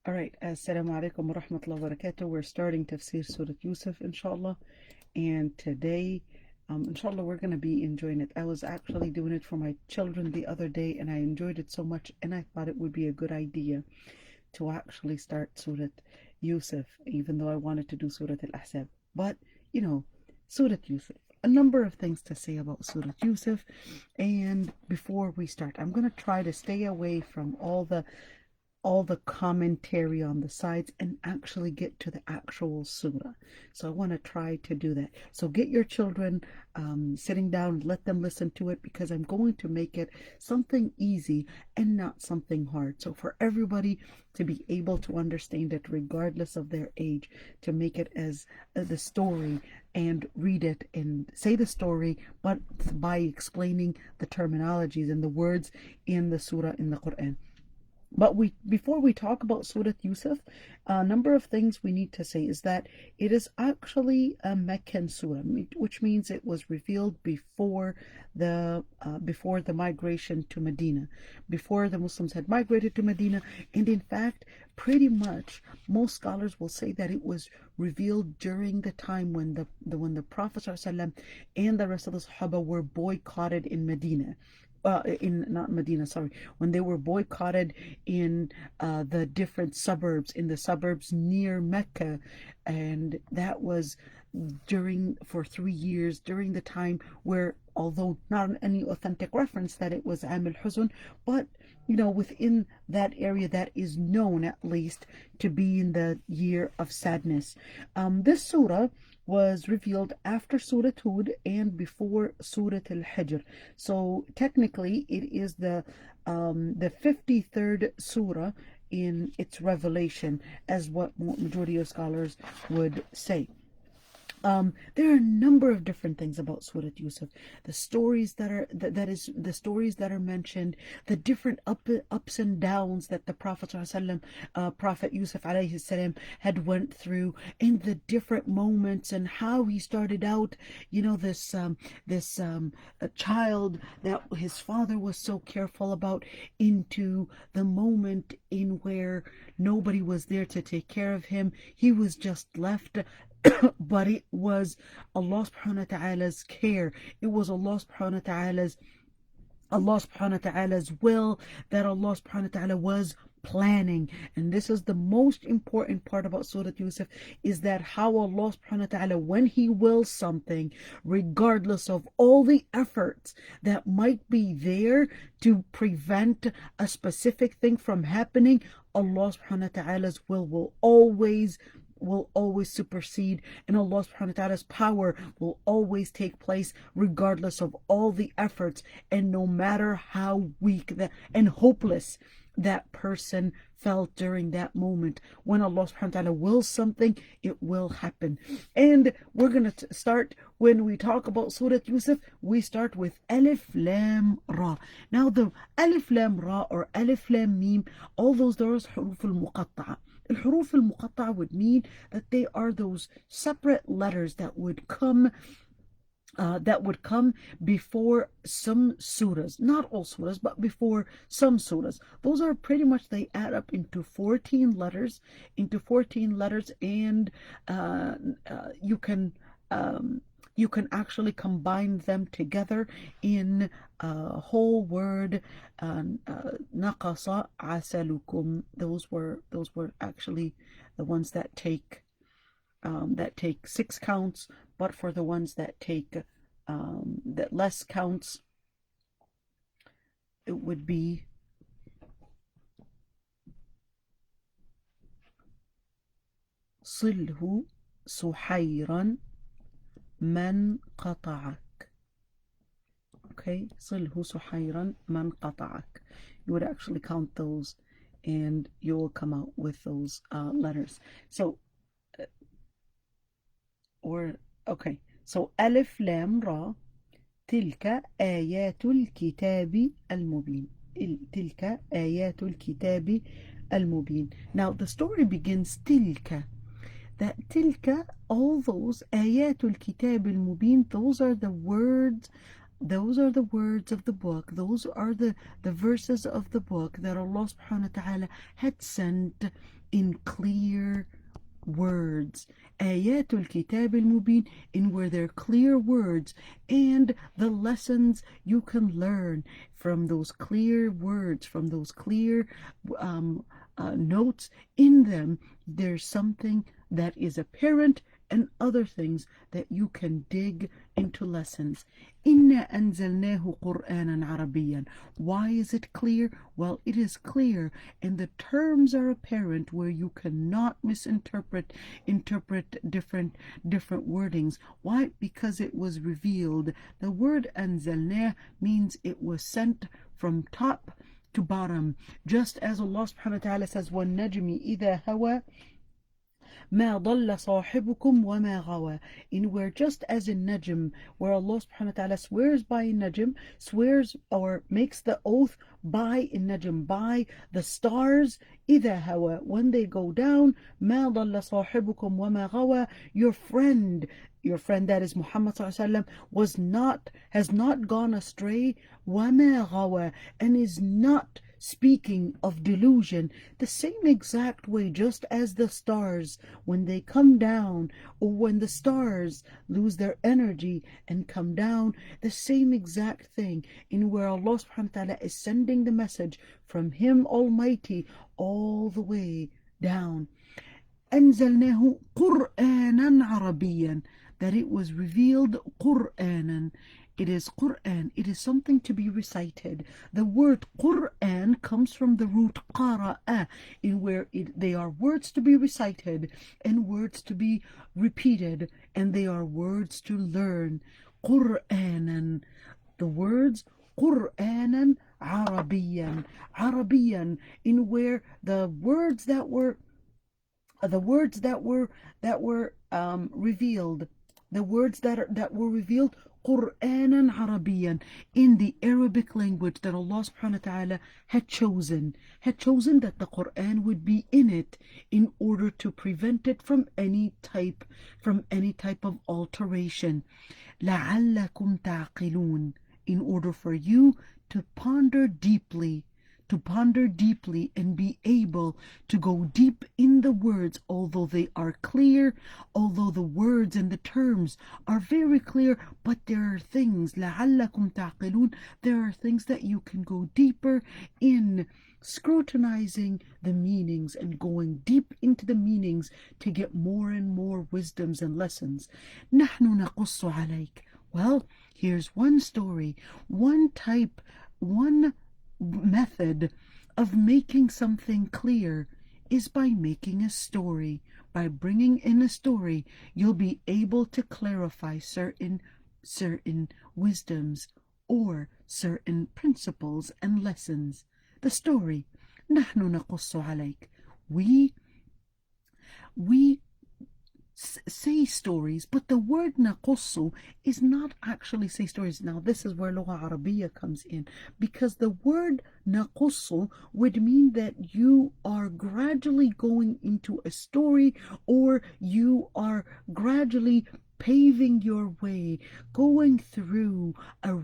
All right, Assalamu alaikum wa rahmatullahi wa barakatuh. We're starting Tafsir Surah Yusuf, inshallah. And today, inshallah, we're going to be enjoying it. I was actually doing it for my children the other day, and I enjoyed it so much, and I thought it would be a good idea to actually start Surah Yusuf, even though I wanted to do Surah Al Ahzab. But, Surah Yusuf. A number of things to say about Surah Yusuf. And before we start, I'm going to try to stay away from all the commentary on the sides and actually get to the actual surah. So I want to try to do that. So get your children sitting down, let them listen to it, because I'm going to make it something easy and not something hard. So for everybody to be able to understand it regardless of their age, to make it as the story and read it and say the story, but by explaining the terminologies and the words in the surah in the Quran. But before we talk about Surah Yusuf, a number of things we need to say is that it is actually a Meccan surah, which means it was revealed before the migration to Medina, before the Muslims had migrated to Medina. And in fact, pretty much most scholars will say that it was revealed during the time when the Prophet ﷺ and the rest of the Sahaba were boycotted in Medina. In not Medina, sorry, when they were boycotted in the different suburbs, in the suburbs near Mecca, and that was for 3 years, during the time where, although not any authentic reference that it was Am al-Huzn, but within that area, that is known at least to be in the year of sadness. This surah was revealed after Surah Hud and before Surah Al-Hijr. So technically it is the 53rd surah in its revelation, as what majority of scholars would say. There are a number of different things about Surah Yusuf. The stories the stories that are mentioned, the different ups and downs that the Prophet Prophet Yusuf alayhi salam had went through, and the different moments and how he started out. This a child that his father was so careful about, into the moment in where nobody was there to take care of him. He was just left. But it was Allah subhanahu wa ta'ala's care. It was Allah subhanahu wa ta'ala's will that Allah subhanahu wa ta'ala was planning. And this is the most important part about Surah Yusuf, is that how Allah subhanahu wa ta'ala, when He wills something, regardless of all the efforts that might be there to prevent a specific thing from happening, Allah subhanahu wa ta'ala's will will always supersede, and Allah subhanahu wa ta'ala's power will always take place regardless of all the efforts, and no matter how weak and hopeless that person felt during that moment. When Allah subhanahu wa ta'ala wills something, it will happen. And we're going to start, when we talk about Surah Yusuf, we start with Alif Lam Ra. Now the Alif Lam Ra or Alif Lam Mim, all those huruf al-muqatta'a. Al-huruf al-muqatta'a would mean that they are those separate letters that would come before some surahs, not all surahs, but before some surahs. Those are pretty much, they add up into 14 letters, and you can actually combine them together in a whole word. Naqasa asalukum. Those were actually the ones that take 6 counts, but for the ones that take that less counts, it would be صله سحيرا من قطعك. Okay, صله سحيرا من قطعك. You would actually count those, and you will come out with those letters. So so ألف لام را تلك آيات الكتاب المبين. تلك آيات الكتاب المبين. Now the story begins تلك. That tilka, all those آيات الكتاب المبين, those are the words of the book. Those are the verses of the book that Allah subhanahu wa ta'ala had sent in clear words. آيات الكتاب المبين, in where they're clear words, and the lessons you can learn from those clear words, from those clear notes in them. There's something that is apparent and other things that you can dig into lessons. إِنَّا أَنزَلْنَاهُ قُرْآنًا عَرَبِيًّا. Why is it clear? Well, it is clear, and the terms are apparent where you cannot misinterpret different wordings. Why? Because it was revealed. The word أنزلناه means it was sent from top to bottom, just as Allah subhanahu wa ta'ala says, وَالنَّجْمِ إِذَا هَوَى مَا ضَلَّ صَاحِبُكُمْ وَمَا غَوَى. In where, just as in Najm, where Allah subhanahu wa ta'ala swears by Najm, swears or makes the oath by in Najm, by the stars, إِذَا هَوَى, when they go down, مَا ضَلَّ صَاحِبُكُمْ وَمَا غَوَى, your friend that is Muhammad ﷺ has not gone astray, وَمَا غَوَى, and is not speaking of delusion. The same exact way, just as the stars, when they come down, or when the stars lose their energy and come down, the same exact thing in where Allah subhanahu wa ta'ala is sending the message from Him Almighty all the way down. أنزلناه قرآنا عربيا, that it was revealed Qur'anan. It is Qur'an. It is something to be recited. The word Qur'an comes from the root qara'a, in where they are words to be recited and words to be repeated, and they are words to learn. Qur'anan. The words Qur'anan Arabiyan. Arabiyan, in where the words that were revealed, the words that were revealed, Qur'anan Arabiyan, in the Arabic language that Allah subhanahu wa ta'ala had chosen that the Qur'an would be in it in order to prevent it from any type of alteration. لَعَلَّكُمْ تَعْقِلُونَ, in order for you to ponder deeply and be able to go deep in the words, although they are clear, although the words and the terms are very clear, but there are things, لَعَلَّكُمْ تَعْقِلُونَ, there are things that you can go deeper in, scrutinizing the meanings and going deep into the meanings to get more and more wisdoms and lessons. نَحْنُ نَقُصُّ عَلَيْكَ. Well, here's one story, one method of making something clear is by making a story. By bringing in a story, you'll be able to clarify certain wisdoms or certain principles and lessons. The story, نحن نقص عليك. We say stories, but the word نقص is not actually say stories. Now this is where Lugha Arabiya comes in, because the word نقص would mean that you are gradually going into a story, or you are gradually paving your way, going through a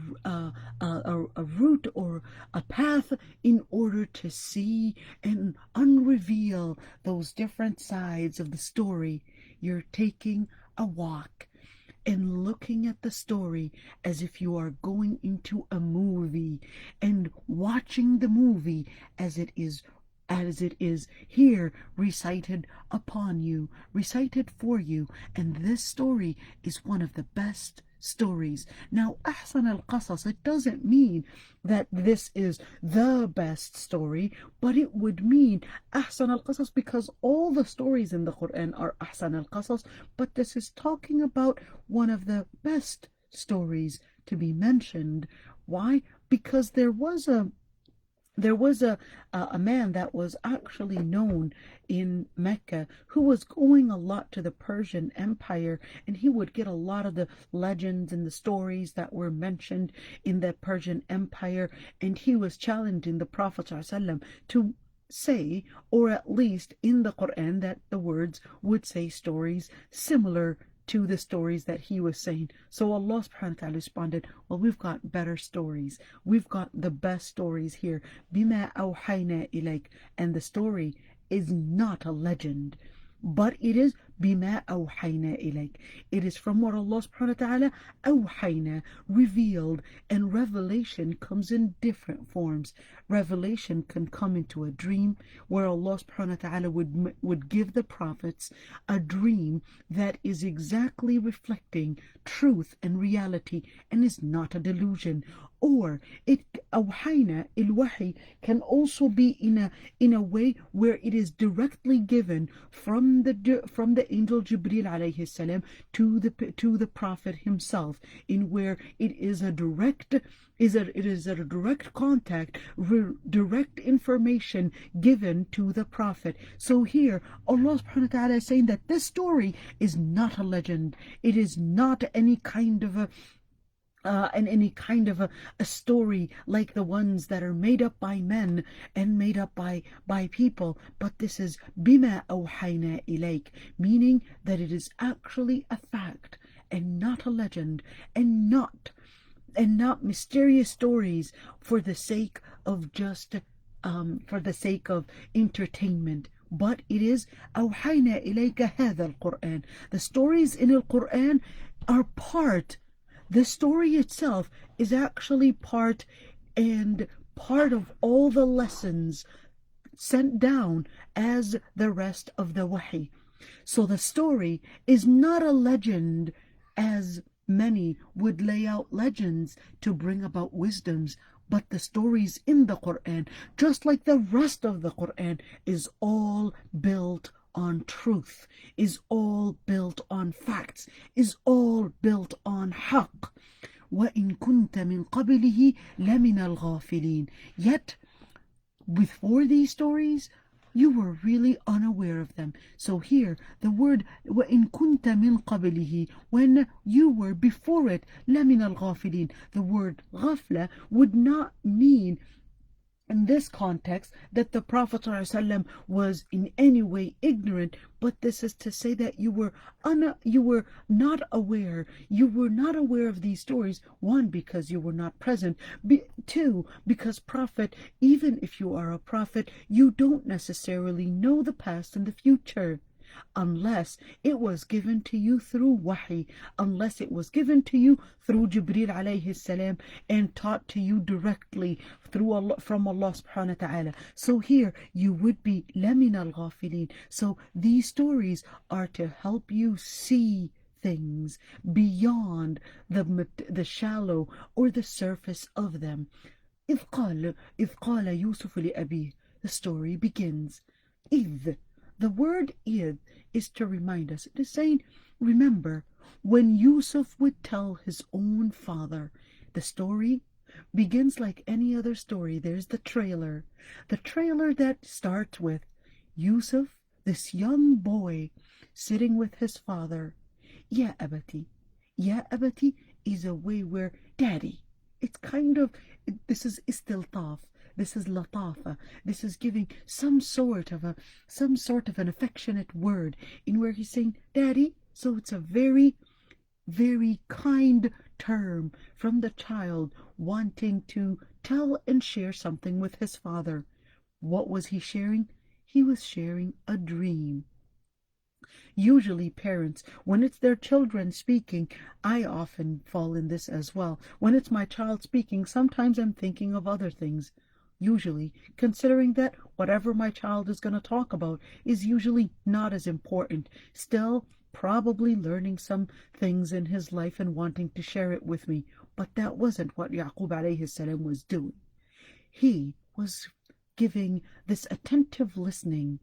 route or a path in order to see and unreveal those different sides of the story. You're taking a walk and looking at the story as if you are going into a movie and watching the movie as it is here recited for you. And this story is one of the best stories. Now, أحسن القصص, it doesn't mean that this is the best story, but it would mean أحسن القصص because all the stories in the Quran are أحسن القصص, but this is talking about one of the best stories to be mentioned. Why? Because there was a man that was actually known in Mecca who was going a lot to the Persian Empire, and he would get a lot of the legends and the stories that were mentioned in the Persian Empire, and he was challenging the Prophet ﷺ to say, or at least in the Quran, that the words would say stories similar to the stories that he was saying. So Allah subhanahu wa ta'ala responded, well, we've got better stories. We've got the best stories here. Bima awhayna ilayk. And the story is not a legend, but it is بما أوحينا إليك. It is from what Allah subhanahu wa ta'ala أوحينا, revealed, and revelation comes in different forms. Revelation can come into a dream, where Allah subhanahu wa ta'ala would give the prophets a dream that is exactly reflecting truth and reality and is not a delusion. Or it أوحينا, الوحي, can also be in a way where it is directly given from the angel Jibril alayhi salam to the prophet himself, in where it is a direct contact, direct information given to the prophet. So here Allah subhanahu wa ta'ala is saying that this story is not a legend. It is not any kind of a story like the ones that are made up by men and made up by people, but this is bima awhayna ilayk, meaning that it is actually a fact and not a legend, and not mysterious stories for the sake of entertainment. But it is أوحينا إليك هذا القرآن. The stories in the Quran are part. The story itself is actually part of all the lessons sent down as the rest of the wahi. So the story is not a legend, as many would lay out legends to bring about wisdoms, but the stories in the Quran, just like the rest of the Quran, is all built on truth, is all built on facts, is all built on haqq. وَإِن كُنْتَ مِنْ قَبْلِهِ لَمِنَ الْغَافِلِينَ. Yet, before these stories, you were really unaware of them. So here, the word وَإِن كُنْتَ مِنْ قَبْلِهِ, when you were before it, لَمِنَ الْغَافِلِينَ. The word غَفْلَ would not mean in this context that the Prophet ﷺ was in any way ignorant, but this is to say that you were not aware. You were not aware of these stories. One, because you were not present. Two, because prophet, even if you are a prophet, you don't necessarily know the past and the future, unless it was given to you through wahi, unless it was given to you through Jibril alayhi salam and taught to you directly from Allah subhanahu wa ta'ala. So here you would be lamin al-ghafilin. So these stories are to help you see things beyond the shallow or the surface of them. إذ قال يوسف لأبيه. The story begins. إذ. The word id is to remind us. It is saying, remember, when Yusuf would tell his own father. The story begins like any other story. There's the trailer. The trailer that starts with Yusuf, this young boy, sitting with his father. Ya abati. Ya abati is a way where daddy. It's kind of, this is istiltaf. This is latafa. This is giving some sort of an affectionate word in where he's saying daddy. So it's a very, very kind term from the child wanting to tell and share something with his father. What was he sharing? He was sharing a dream. Usually parents, when it's their children speaking, I often fall in this as well. When it's my child speaking, sometimes I'm thinking of other things. Usually, considering that whatever my child is going to talk about is usually not as important, still probably learning some things in his life and wanting to share it with me. But that wasn't what Yaqub alayhi salam was doing. He was giving this attentive listening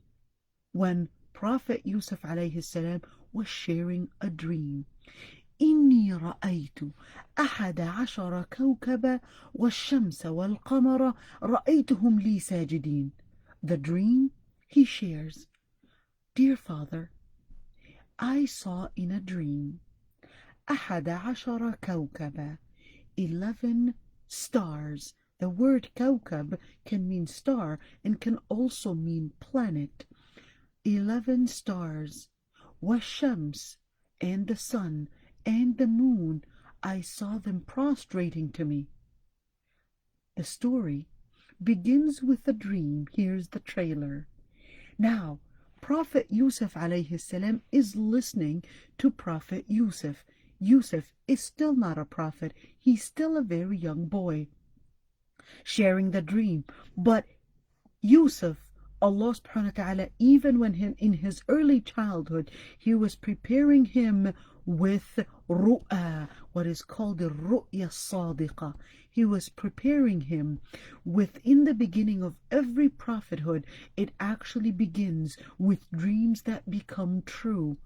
when Prophet Yusuf alayhi salam was sharing a dream. إني رأيت 11 كوكبا والشمس والقمر رأيتهم لي ساجدين. The dream he shares. Dear father, I saw in a dream 11 كوكبا, 11 stars. The word كوكب can mean star and can also mean planet. 11 stars. والشمس, and the sun, and the moon, I saw them prostrating to me. The story begins with a dream. Here's the trailer. Now, Prophet Yusuf alayhi salam is listening to Prophet Yusuf. Yusuf is still not a prophet. He's still a very young boy sharing the dream. But Yusuf, Allah subhanahu wa ta'ala, even when in his early childhood, he was preparing him with ru'ah, what is called the ru'ya sadiqa. He was preparing him within the beginning of every prophethood. It actually begins with dreams that become true.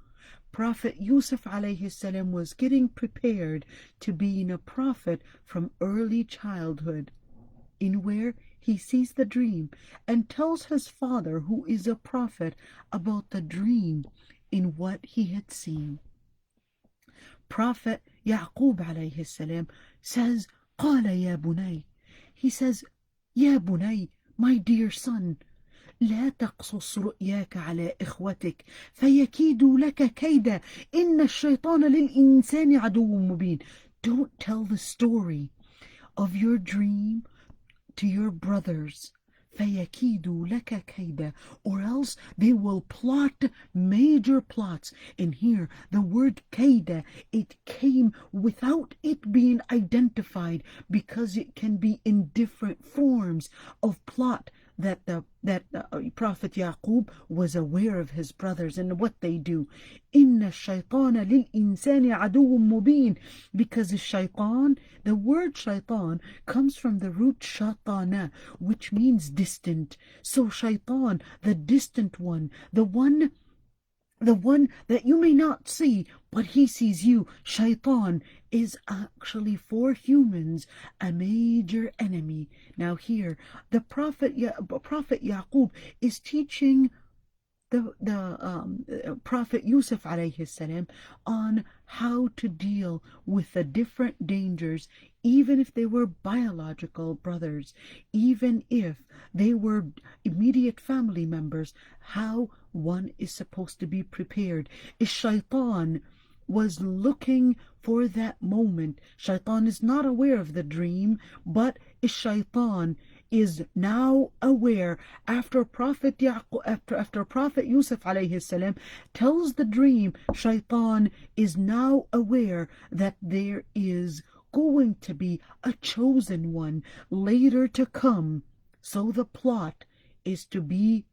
Prophet Yusuf alayhi salam was getting prepared to being a prophet from early childhood, in where he sees the dream and tells his father, who is a prophet, about the dream in what he had seen. Prophet Yaqub alayhi salam says, قال يا بني. He says, يا بني, my dear son, لا تقصص رؤياك على إخوتك فيكيدوا لك كيدا إن الشيطان للإنسان عدو مبين. Don't tell the story of your dream to your brothers, فَيَكِيدُوا لَكَ كَيْدًا, or else they will plot major plots. And here, the word kaida, it came without it being identified, because it can be in different forms of plot that the Prophet Yaqub was aware of his brothers and what they do. إِنَّ الشَّيْطَانَ لِلْإِنسَانِ عَدُوٌ مُبِينٌ, because the shaitan, the word shaitan comes from the root shatana, which means distant. So shaitan, the distant one, the one that you may not see, but he sees you. Shaitan is actually for humans a major enemy. Now here, the Prophet Yaqub is teaching the Prophet Yusuf alayhi salam on how to deal with the different dangers, even if they were biological brothers, even if they were immediate family members, how one is supposed to be prepared. Shaitan was looking for that moment. Shaitan is not aware of the dream, but Shaitan is now aware after Prophet after Prophet Yusuf alayhi salam tells the dream. Shaitan is now aware that there is going to be a chosen one later to come. So the plot is to be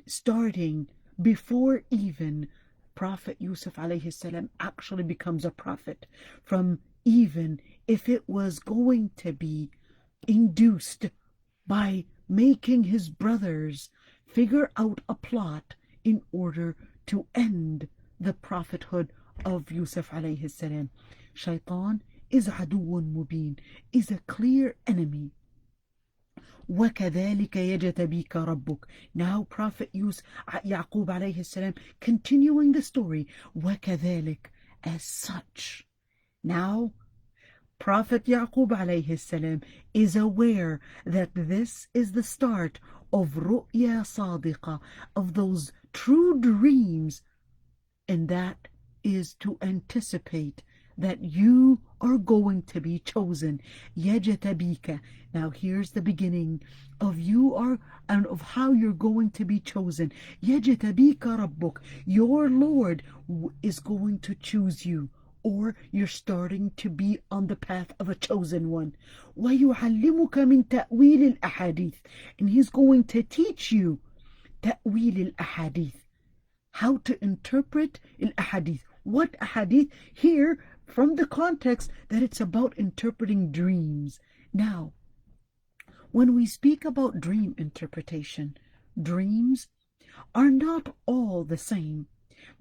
starting before even Prophet Yusuf alayhi salam actually becomes a prophet, from even if it was going to be induced by making his brothers figure out a plot in order to end the prophethood of Yusuf alayhi salam. Shaitan is aduun mubin, is a clear enemy. وَكَذَلِكَ يَجْتَبِيكَ رَبُّكَ. Now Prophet Yaqub alayhi salam continuing the story. وَكَذَلِكَ, as such. Now Prophet Yaqub alayhi salam is aware that this is the start of ru'ya sadiqa, of those true dreams, and that is to anticipate that you are going to be chosen. يَجْتَبِيكَ. Now here's the beginning of and of how you're going to be chosen. يَجْتَبِيكَ رَبُّكَ. Your Lord is going to choose you, or you're starting to be on the path of a chosen one. وَيُعَلِّمُكَ مِنْ تَأْوِيلِ الْأَحَادِيثِ. And he's going to teach you تَأْوِيلِ الْأَحَادِيثِ, how to interpret al-ahadith. What ahadith? Here, from the context that it's about interpreting dreams. Now, when we speak about dream interpretation, dreams are not all the same,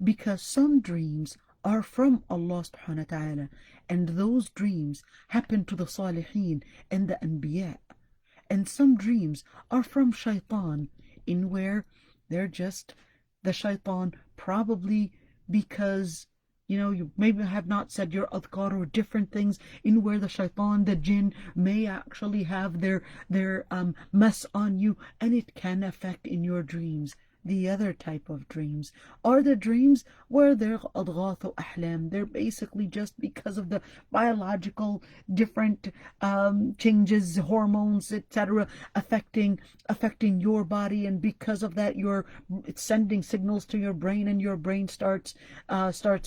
because some dreams are from Allah subhanahu wa ta'ala, and those dreams happen to the Salihin and the Anbiya. And some dreams are from Shaitan, in where they're just the Shaitan, probably because you maybe have not said your adhkar or different things, in where the Shaitan, the jinn, may actually have their mess on you, and it can affect in your dreams. the other type of dreams are the dreams where they're adghath ahlam. They're basically just because of the biological different changes, hormones, etc., affecting your body, and because of that, it's sending signals to your brain, and your brain starts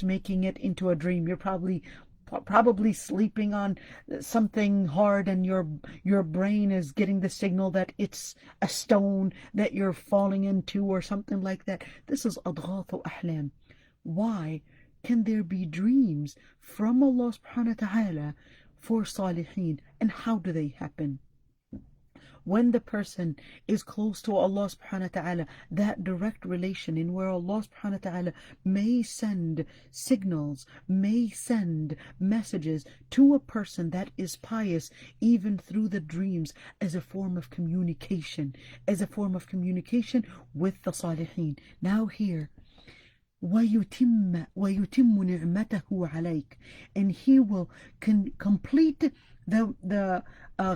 making it into a dream. You're probably sleeping on something hard, and your brain is getting the signal that it's a stone that you're falling into or something like that. This is adghath ahlam. Why can there be dreams from Allah subhanahu wa ta'ala for salihin, and how do they happen? When the person is close to Allah subhanahu wa ta'ala, that direct relation in where Allah subhanahu wa ta'ala may send signals, may send messages to a person that is pious, even through the dreams, as a form of communication, with the salihin. Now here, وَيُتِمُّ نِعْمَتَهُ عَلَيْكَ, and He will complete the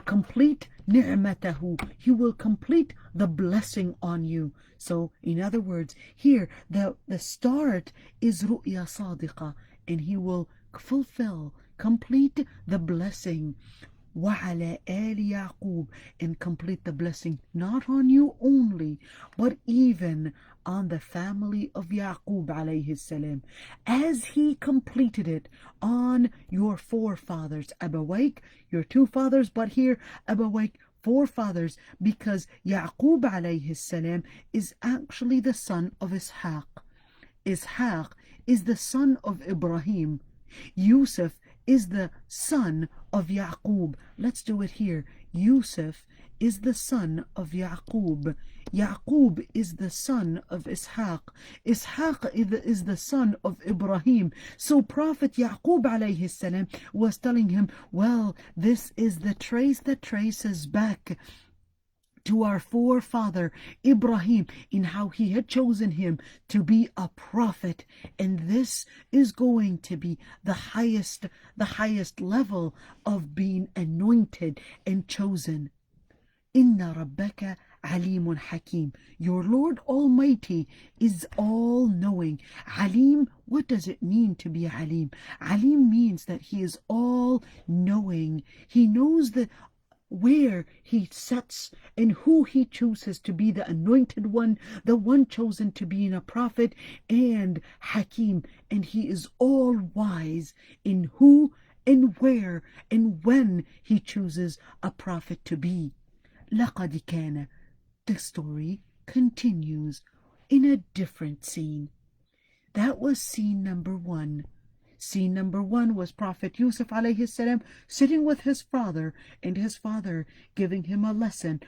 complete ni'matahu. He will complete the blessing on you. So in other words, here the start is ru'ya sadiqa, and He will complete the blessing. وَعَلَى آلِ يَعْقُوبَ, and complete the blessing not on you only, but even on the family of Yaqub alayhi salam, as He completed it on your forefathers, Abawayk, your two fathers, but here Abawayk, forefathers, because Yaqub alayhi salam is actually the son of Ishaq. Ishaq is the son of Ibrahim. Yusuf is the son of Yaqub. Let's do it here. Yusuf is the son of Yaqub. Yaqub is the son of Ishaq. Ishaq is the son of Ibrahim. So Prophet Yaqub alayhi salam was telling him, well, this is the trace that traces back to our forefather Ibrahim, in how he had chosen him to be a prophet, and this is going to be the highest level of being anointed and chosen. Inna rabbaka alimun hakim. Your Lord Almighty is all-knowing. Alim, what does it mean to be alim? Alim means that He is all-knowing. He knows where He sets and who He chooses to be the anointed one, the one chosen to be a prophet, and Hakim, and He is all wise in who and where and when He chooses a prophet to be. لَقَدْ كَانَ. The story continues in a different scene. That was scene number 1. Scene number 1 was Prophet Yusuf alayhi salam sitting with his father, and his father giving him a lesson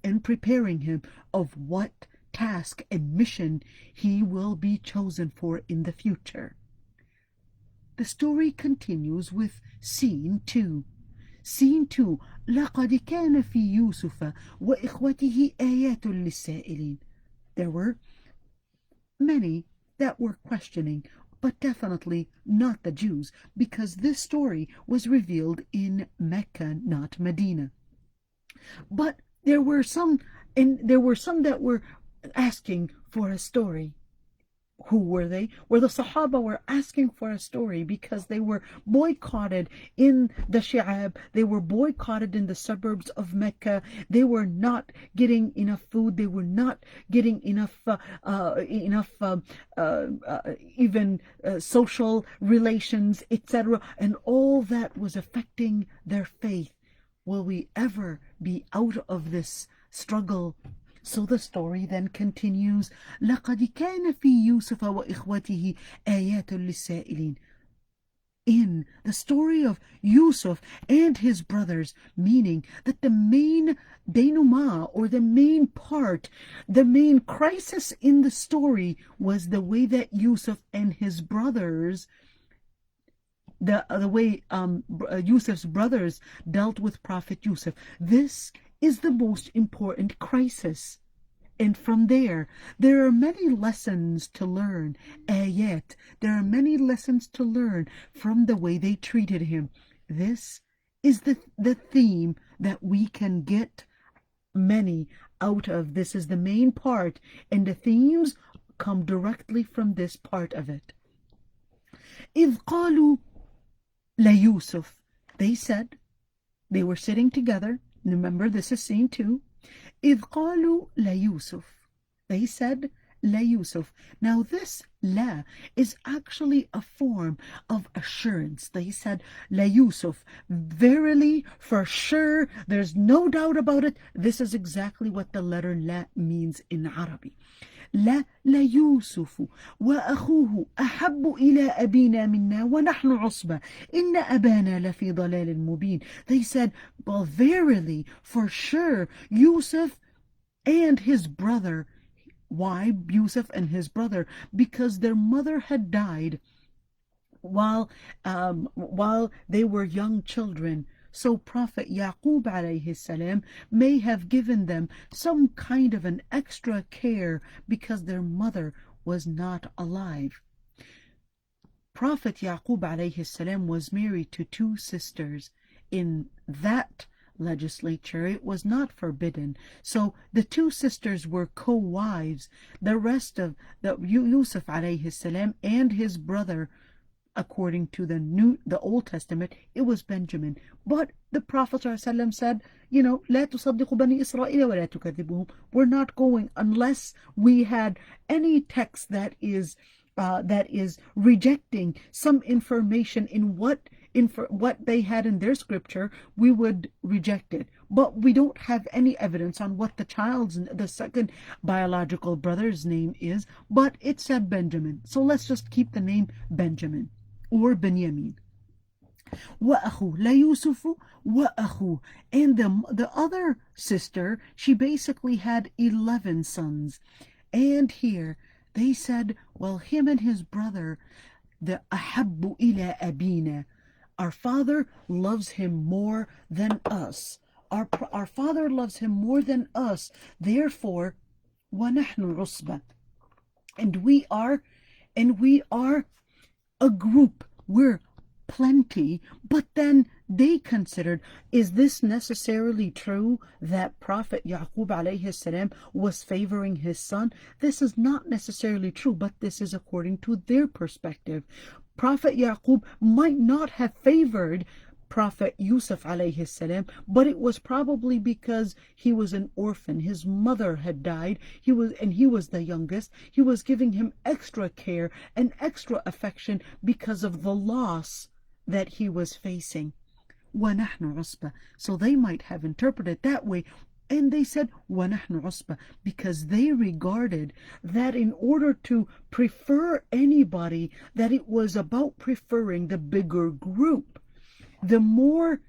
and preparing him of what task and mission he will be chosen for in the future. The story continues with scene 2. Scene 2. لَقَدْ كَانَ فِي يُوسُفَ وَإِخْوَتِهِ آيَاتٌ لِلسَّائِلِينَ. There were many that were questioning, but definitely not the Jews, because this story was revealed in Mecca, not Medina. But there were some that were asking for a story. Who were they? Well, the Sahaba were asking for a story because they were boycotted in the Shi'ab. They were boycotted in the suburbs of Mecca. They were not getting enough food. They were not getting enough even social relations, etc. And all that was affecting their faith. Will we ever be out of this struggle? So the story then continues. لَقَدْ كَانَ فِي يُوسُفَ وَإِخْوَتِهِ آيَاتٌ لِلسَّائِلِينَ. In the story of Yusuf and his brothers, meaning that the main denouement, or the main part, the main crisis in the story was the way that Yusuf and his brothers, the way Yusuf's brothers dealt with Prophet Yusuf. This is the most important crisis. And from there are many lessons to learn. Ayat, there are many lessons to learn from the way they treated him. This is the theme that we can get many out of, this is the main part, and the themes come directly from this part of it. إذ قالوا ليوسف, they said, they were sitting together. Remember, this is scene 2. إذ قالوا ليوسف, they said ليوسف. Now this la is actually a form of assurance. They said ليوسف, verily, for sure, there's no doubt about it. This is exactly what the letter la means in Arabic. لا ليوسف وأخوه أحب إلى أبينا منا ونحن عصبة إن أبانا لفي ضلال مبين. They said, well, verily, for sure, Yusuf and his brother. Why Yusuf and his brother? Because their mother had died while they were young children. So Prophet Yaqub alayhi salam may have given them some kind of an extra care because their mother was not alive. Prophet Yaqub alayhi salam was married to 2 sisters. In that legislature, it was not forbidden. So the 2 sisters were co-wives. The rest of the Yusuf alayhi salam and his brother, according to the Old Testament, it was Benjamin. But the Prophet ﷺ said, لا تصدقوا بني إسرائيل ولا تكذبوهم. We're not going unless we had any text that is rejecting some information in what they had in their scripture. We would reject it. But we don't have any evidence on what the second biological brother's name is, but it said Benjamin. So let's just keep the name Benjamin or Benjamin. وأخوه ليوسف وأخوه. And the other sister, she basically had 11 sons. And here they said, well, him and his brother, the أحب إلى أبينا, our father loves him more than us. Our father loves him more than us. Therefore, وَنَحْنُ عُصْبَةٌ, and we are a group. We're plenty. But then they considered, is this necessarily true that Prophet Yaqub alayhi salam was favoring his son? This is not necessarily true, but this is according to their perspective. Prophet Yaqub might not have favored Prophet Yusuf alayhi salam, but it was probably because he was an orphan. His mother had died. He was the youngest. He was giving him extra care and extra affection because of the loss that he was facing. وَنَحْنُ عُصْبَةٌ. So they might have interpreted that way. And they said, وَنَحْنُ عُصْبَةٌ, because they regarded that in order to prefer anybody, that it was about preferring the bigger group. The more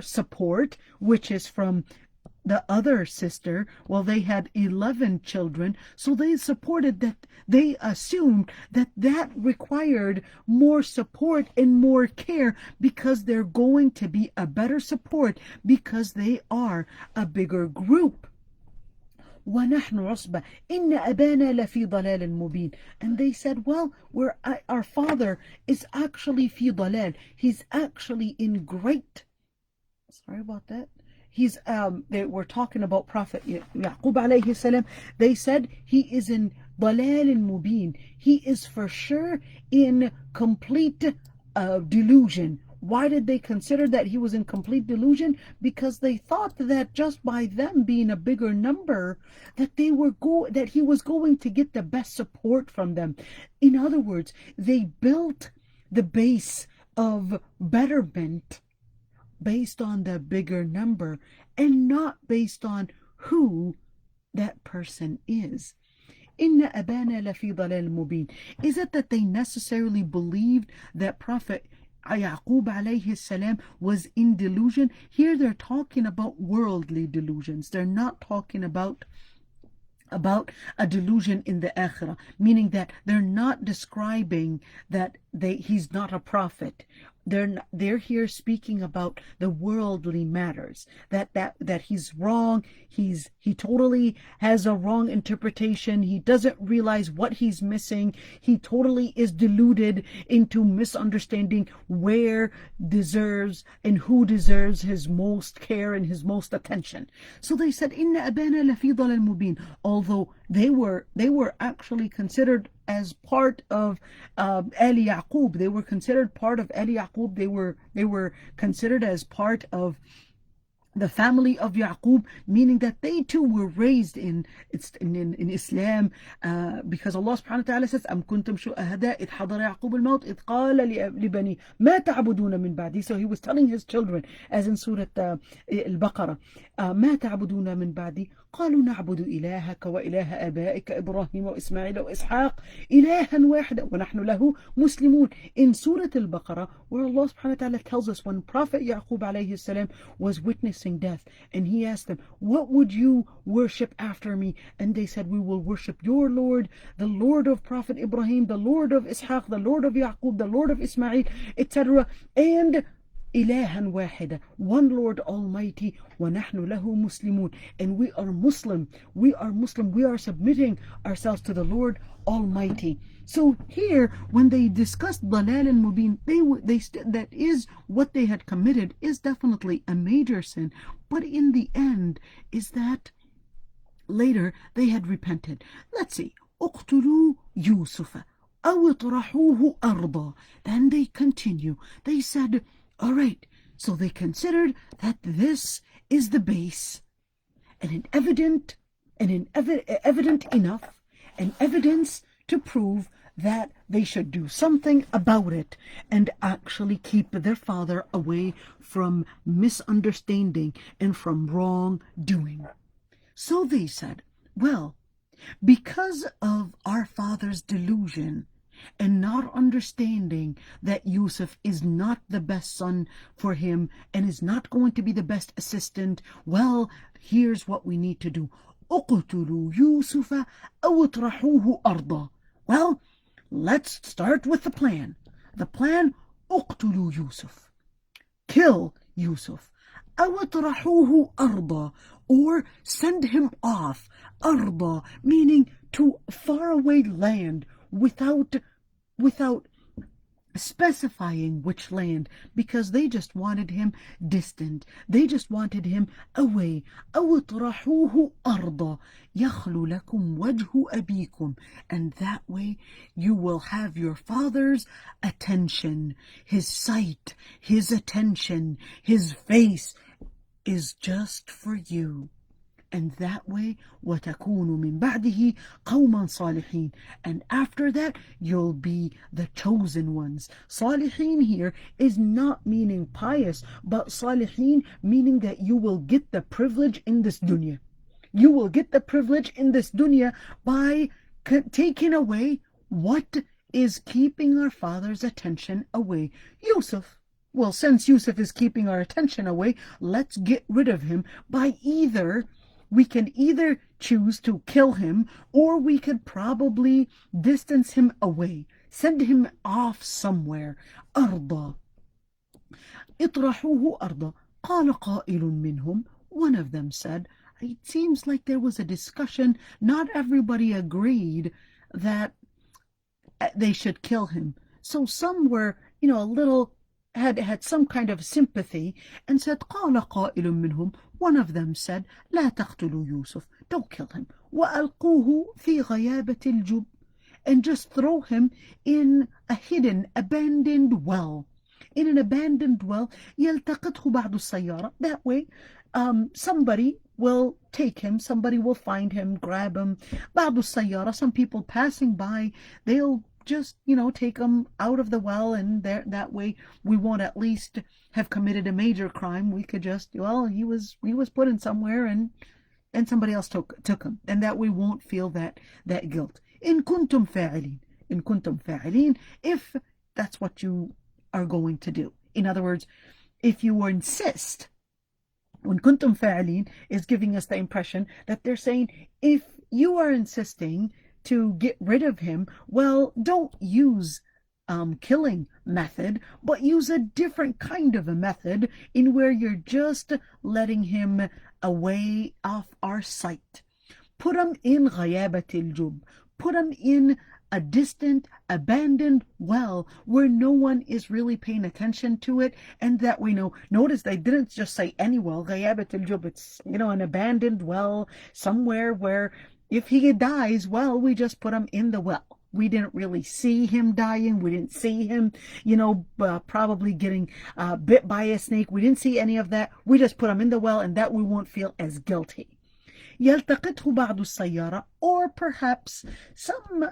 support, which is from the other sister, well, they had 11 children, so they supported that. They assumed that required more support and more care because they're going to be a better support because they are a bigger group. وَنَحْنُ عُصْبَةٌ إِنَّ أَبَانَا لَفِي ضَلَالٍ مُبِينٍ. And they said, well, our father is actually في ضلال. He's actually in great, sorry about that. They were talking about Prophet Yaqub alayhi salam. They said he is in ضلال مبين. He is for sure in complete delusion. Why did they consider that he was in complete delusion? Because they thought that just by them being a bigger number, that he was going to get the best support from them. In other words, they built the base of betterment based on the bigger number and not based on who that person is. Inna abana lafi dalal mubin. Is it that they necessarily believed that Prophet Yaqub alayhi salam was in delusion? Here they're talking about worldly delusions. They're not talking about a delusion in the akhirah, meaning that they're not describing that he's not a prophet. they're here speaking about the worldly matters, that he's wrong, he totally has a wrong interpretation, he doesn't realize what he's missing, he totally is deluded into misunderstanding where deserves and who deserves his most care and his most attention. So they said, inna abana lafi dalal mubin, although they were actually considered as part of Ali Yaqub. They were considered part of Ali Yaqub. They were considered as part of the family of Yaqub, meaning that they too were raised in Islam, because Allah subhanahu wa ta'ala says, أَمْ كُنْتُمْ شُهَدَاءَ إِذْ حَضَرَ يَعْقُوبُ الْمَوْتِ إِذْ قَالَ لِبَنِيهِ مَا تَعْبُدُونَ مِنْ بَعْدِي. So he was telling his children, as in Surah Al-Baqarah, مَا تَعْبُدُونَ مِنْ بَعْدِي قالوا نعبد إلهك وإله آبائك إبراهيم وإسماعيل وإسحاق إلها واحدا ونحن له مسلمون. In Surah Al-Baqarah, where Allah subhanahu wa ta'ala tells us when Prophet Yaqub alayhi salam was witnessing death, and he asked them, what would you worship after me? And they said, we will worship your Lord, the Lord of Prophet Ibrahim, the Lord of Ishaq, the Lord of Yaqub, the Lord of Ismail, etc. And إلها واحدة, one Lord Almighty, وَنَحْنُ لَهُ مُسْلِمُونَ, and we are Muslim, we are submitting ourselves to the Lord Almighty. So here, when they discussed ضلال مبين, that is what they had committed is definitely a major sin, but in the end is that later they had repented. Let's see, اقتلوا يوسف أو اطرحوه أرضا. Then they continue, they said, all right, so they considered that this is the base, and an evident enough, an evidence to prove that they should do something about it and actually keep their father away from misunderstanding and from wrongdoing. So they said, well, because of our father's delusion and not understanding that Yusuf is not the best son for him and is not going to be the best assistant, well, here's what we need to do. اقتلوا يوسف أو اطرحوه أرضا. Well, let's start with the plan. The plan, اقتلوا يوسف, kill Yusuf. أو اطرحوه أرضا, or send him off. أرضا, meaning to faraway land, without specifying which land, because they just wanted him distant, they just wanted him away. أو اطرحوه أرضا يخل لكم وجه أبيكم, and that way you will have your father's attention, his sight, his attention, his face is just for you. And that way, وَتَكُونُ مِنْ بَعْدِهِ قَوْمًا صَالِحِينَ, and after that, you'll be the chosen ones. Salihin here is not meaning pious, but Salihin meaning that you will get the privilege in this dunya. You will get the privilege in this dunya by taking away what is keeping our father's attention away. Yusuf. Well, since Yusuf is keeping our attention away, let's get rid of him by we can either choose to kill him, or we could probably distance him away, send him off somewhere. أرضا اطرحوه أرضا قال قائل منهم, one of them said, it seems like there was a discussion, not everybody agreed that they should kill him. So some were, a little had some kind of sympathy and said, قال قائل منهم, one of them said, لا تقتلوا يوسف, don't kill him, وألقوه في غيابة الجب, and just throw him in a hidden, abandoned well. In an abandoned well, يلتقطه بعض السيارة. That way, somebody will take him, somebody will find him, grab him. بعض السيارة, some people passing by, they'll just, take him out of the well, and that way we won't at least have committed a major crime. We could just, he was put in somewhere, and somebody else took him, and that we won't feel that guilt. إن كنتم فاعلين, if that's what you are going to do. In other words, if you insist, when kuntum fa'alin is giving us the impression that they're saying, if you are insisting to get rid of him, well, don't use killing method, but use a different kind of a method in where you're just letting him away off our sight. Put him in غيابة الجب. Put him in a distant, abandoned well where no one is really paying attention to it, and that we know. Notice they didn't just say any well. غيابة الجب. It's, an abandoned well somewhere where if he dies, well, we just put him in the well. We didn't really see him dying. We didn't see him, probably getting bit by a snake. We didn't see any of that. We just put him in the well, and that we won't feel as guilty. يلتقطه بعض السيارة, or perhaps some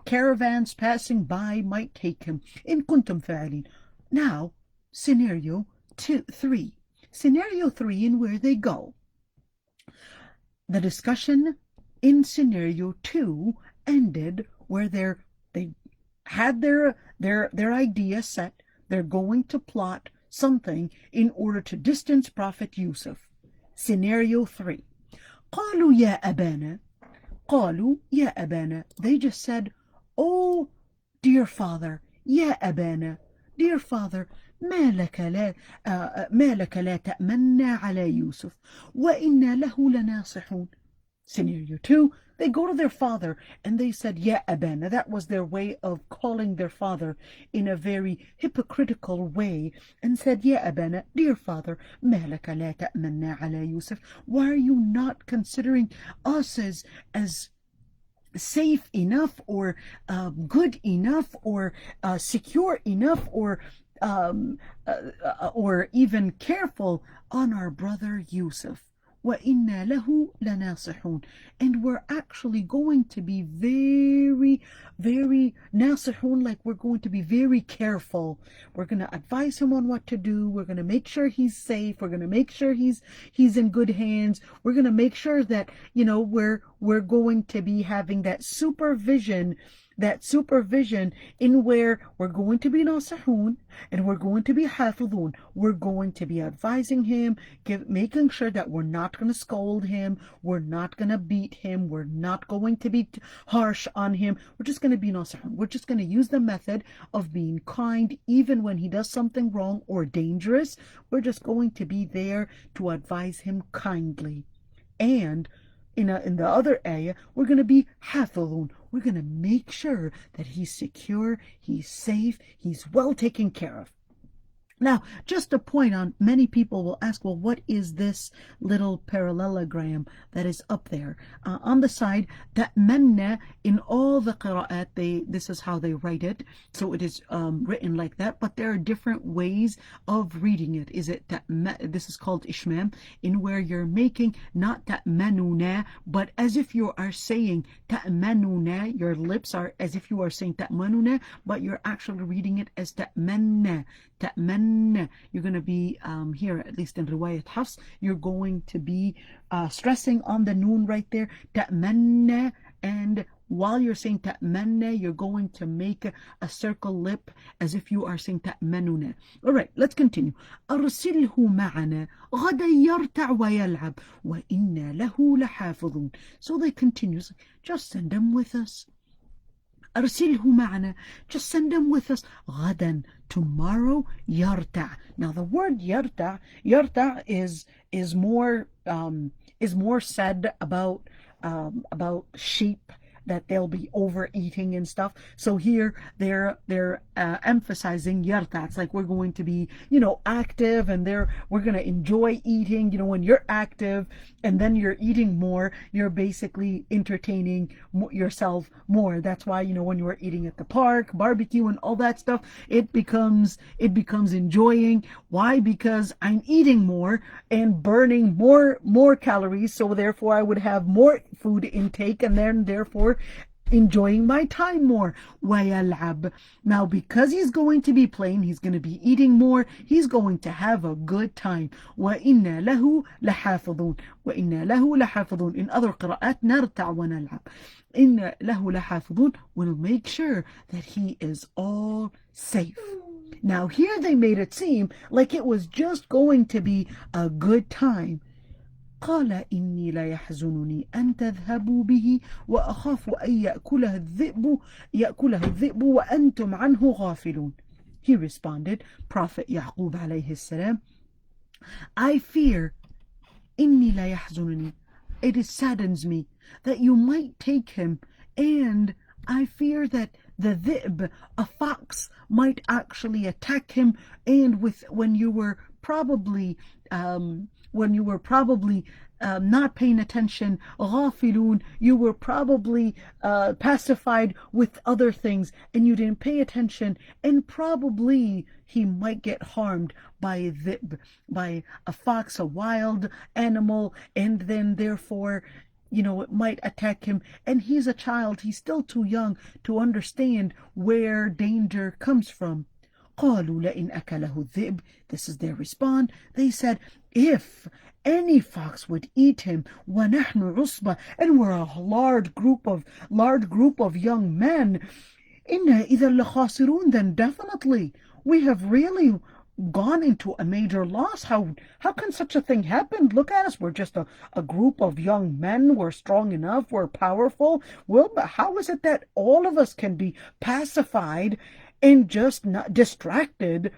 caravans passing by might take him. إن كنتم فاعلين. Now, scenario 3. Scenario 3, in where they go. The discussion in scenario 2 ended where they had their idea set. They're going to plot something in order to distance Prophet Yusuf. Scenario 3. قالوا يا أبانا. قالوا يا أبانا. They just said, oh, dear father, يا أبانا, dear father, ما لك لا تأمنا على يوسف وإنا له لناصحون. Scenario 2, they go to their father and they said, Ya Abana. That was their way of calling their father in a very hypocritical way, and said, Ya Abana, dear father, ما لك لا تأمنا على يوسف. Why are you not considering us as safe enough, or good enough, or secure enough, or even careful on our brother Yusuf? وَإِنَّا لَهُ لَنَاصِحُونَ. And we're actually going to be very, very nasihun, like we're going to be very careful. We're going to advise him on what to do. We're going to make sure he's safe. We're going to make sure he's in good hands. We're going to make sure that, we're going to be having that supervision in where we're going to be nasihun and we're going to be hafidhun. We're going to be advising him, making sure that we're not going to scold him, we're not going to beat him, we're not going to be harsh on him. We're just going to be nasihun. We're just going to use the method of being kind even when he does something wrong or dangerous. We're just going to be there to advise him kindly. And in the other ayah, we're going to be hafidhun. We're going to make sure that he's secure, he's safe, he's well taken care of. Now, just a point on, many people will ask, well, what is this little parallelogram that is up there? On the side, ta'manna, in all the qira'at, this is how they write it. So it is written like that, but there are different ways of reading it. This is called ishmam, in where you're making not ta'manuna, but as if you are saying ta'manuna. Your lips are as if you are saying ta'manuna, but you're actually reading it as ta'manna. Ta'manna. You're going to be here, at least in Riwayat Hafs, you're going to be stressing on the noon right there. Ta'manna. And while you're saying ta'manna, you're going to make a circle lip as if you are saying ta'manuna. All right, let's continue. أرسله معنا غدا يرتع ويلعب وإنا له لحافظون. So they continue, just send him with us. أرسله معنا, just send him with us. غدا, tomorrow, يرتع. Now the word يرتع is more said about sheep, that they'll be overeating and stuff. So here they're emphasizing yarta. It's like we're going to be, active, and we're going to enjoy eating. When you're active and then you're eating more, you're basically entertaining yourself more. That's why, when you are eating at the park, barbecue and all that stuff, it becomes enjoying. Why? Because I'm eating more and burning more calories, so therefore I would have more food intake, and then therefore enjoying my time more. وَيَلْعَبْ. Now, because he's going to be playing, he's going to be eating more, he's going to have a good time. وَإِنَّا لَهُ لَحَافِظُونَ. وَإِنَّا لَهُ لَحَافِظُونَ. In other قراءات, نَرْتَعْ وَنَلْعَبْ. إِنَّا لَهُ لَحَافِظُونَ. We'll make sure that he is all safe. Now, here they made it seem like it was just going to be a good time. قال إني لا يحزنني أن تذهبوا به وأخاف أن يأكله الذئب وأنتم عنه غافلون. He responded, Prophet Yaqub alayhi salam, I fear, إني لا يحزنني, it saddens me that you might take him, and I fear that the dhi'b, a fox, might actually attack him, and when you were probably not paying attention, غافلون, you were probably pacified with other things and you didn't pay attention, and probably he might get harmed by a dhib, by a fox, a wild animal, and then therefore it might attack him, and he's a child, he's still too young to understand where danger comes from. قالوا لئن أكله الذئب, this is their response. They said, if any fox would eat him, وَنَحْنُ عُصْبَةٌ, and we're a large group of young men, إِنَّا إِذًا لَخَاسِرُونَ, then definitely we have really gone into a major loss. How can such a thing happen? Look at us, we're just a group of young men, we're strong enough, we're powerful. Well, but how is it that all of us can be pacified and just not distracted